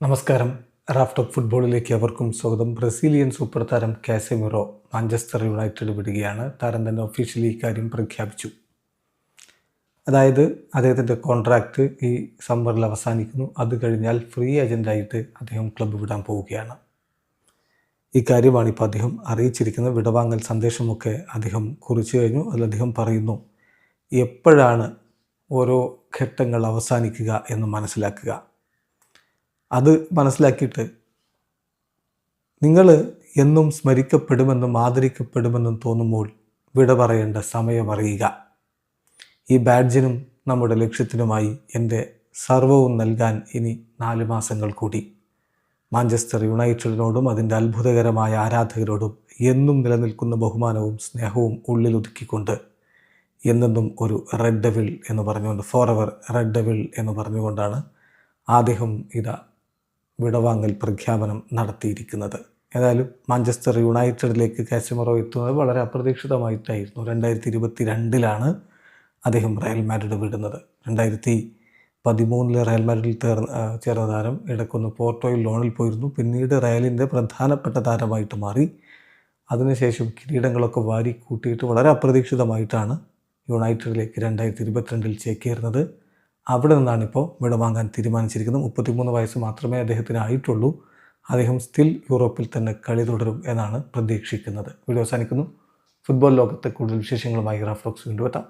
നമസ്കാരം. Raf talk ഫുട്ബോളിലേക്ക് അവർക്കും സ്വാഗതം. ബ്രസീലിയൻ സൂപ്പർ താരം കാസെമിറോ മാഞ്ചസ്റ്റർ യുണൈറ്റഡ് വിടുകയാണ്. താരം തന്നെ ഒഫീഷ്യലി ഇക്കാര്യം പ്രഖ്യാപിച്ചു. അതായത് അദ്ദേഹത്തിൻ്റെ കോൺട്രാക്റ്റ് ഈ സമ്മറിൽ അവസാനിക്കുന്നു. അത് കഴിഞ്ഞാൽ ഫ്രീ ഏജൻ്റായിട്ട് അദ്ദേഹം ക്ലബ്ബ് വിടാൻ പോവുകയാണ്. ഇക്കാര്യമാണ് ഇപ്പോൾ അദ്ദേഹം അറിയിച്ചിരിക്കുന്നത്. വിടവാങ്ങൽ സന്ദേശമൊക്കെ അദ്ദേഹം കുറിച്ചു കഴിഞ്ഞു. അതിൽ അദ്ദേഹം പറയുന്നു, എപ്പോഴാണ് ഓരോ ഘട്ടങ്ങൾ അവസാനിക്കുക എന്ന് മനസ്സിലാക്കുക. അത് മനസ്സിലാക്കിയിട്ട് നിങ്ങൾ എന്നും സ്മരിക്കപ്പെടുമെന്നും ആദരിക്കപ്പെടുമെന്നും തോന്നുമ്പോൾ വിട പറയേണ്ട സമയമറിയുക. ഈ ബാഡ്ജിനും നമ്മുടെ ലക്ഷ്യത്തിനുമായി എൻ്റെ സർവവും നൽകാൻ ഇനി 4 മാസങ്ങൾ കൂടി. മാഞ്ചസ്റ്റർ യുണൈറ്റഡിനോടും അതിൻ്റെ അത്ഭുതകരമായ ആരാധകരോടും എന്നും നിലനിൽക്കുന്ന ബഹുമാനവും സ്നേഹവും ഉള്ളിലൊതുക്കിക്കൊണ്ട് എന്നെന്നും ഒരു റെഡ് ഡെവിൾ എന്ന് പറഞ്ഞുകൊണ്ട്, ഫോർ എവർ റെഡ് ഡെവിൾ എന്ന് പറഞ്ഞുകൊണ്ടാണ് അദ്ദേഹം വിടവാങ്ങൽ പ്രഖ്യാപനം നടത്തിയിരിക്കുന്നത്. ഏതായാലും മാഞ്ചസ്റ്റർ യുണൈറ്റഡിലേക്ക് കാസെമിറോ എത്തുന്നത് വളരെ അപ്രതീക്ഷിതമായിട്ടായിരുന്നു. 2022 അദ്ദേഹം റയൽ മാഡ്രിഡ് വിടുന്നത്. 2013 റയൽ മാഡ്രിഡിൽ ചേർന്ന താരം ഇടയ്ക്കൊന്ന് പോർട്ടോയിൽ ലോണിൽ പോയിരുന്നു. പിന്നീട് റയലിൻ്റെ പ്രധാനപ്പെട്ട താരമായിട്ട് മാറി. അതിനുശേഷം കിരീടങ്ങളൊക്കെ വാരി കൂട്ടിയിട്ട് വളരെ അപ്രതീക്ഷിതമായിട്ടാണ് യുണൈറ്റഡിലേക്ക് 2022 ചേക്കേറുന്നത്. അവിടെ നിന്നാണിപ്പോൾ വിടവാങ്ങാൻ തീരുമാനിച്ചിരിക്കുന്നത്. 33 വയസ്സ് മാത്രമേ അദ്ദേഹത്തിന് ആയിട്ടുള്ളൂ. അദ്ദേഹം സ്റ്റിൽ യൂറോപ്പിൽ തന്നെ കളി തുടരും എന്നാണ് പ്രതീക്ഷിക്കുന്നത്. വീഡിയോ അവസാനിക്കുന്നു. ഫുട്ബോൾ ലോകത്തെ കൂടുതൽ വിശേഷങ്ങളുമായി റാഫ് ടോക്സ് വീണ്ടും എത്താം.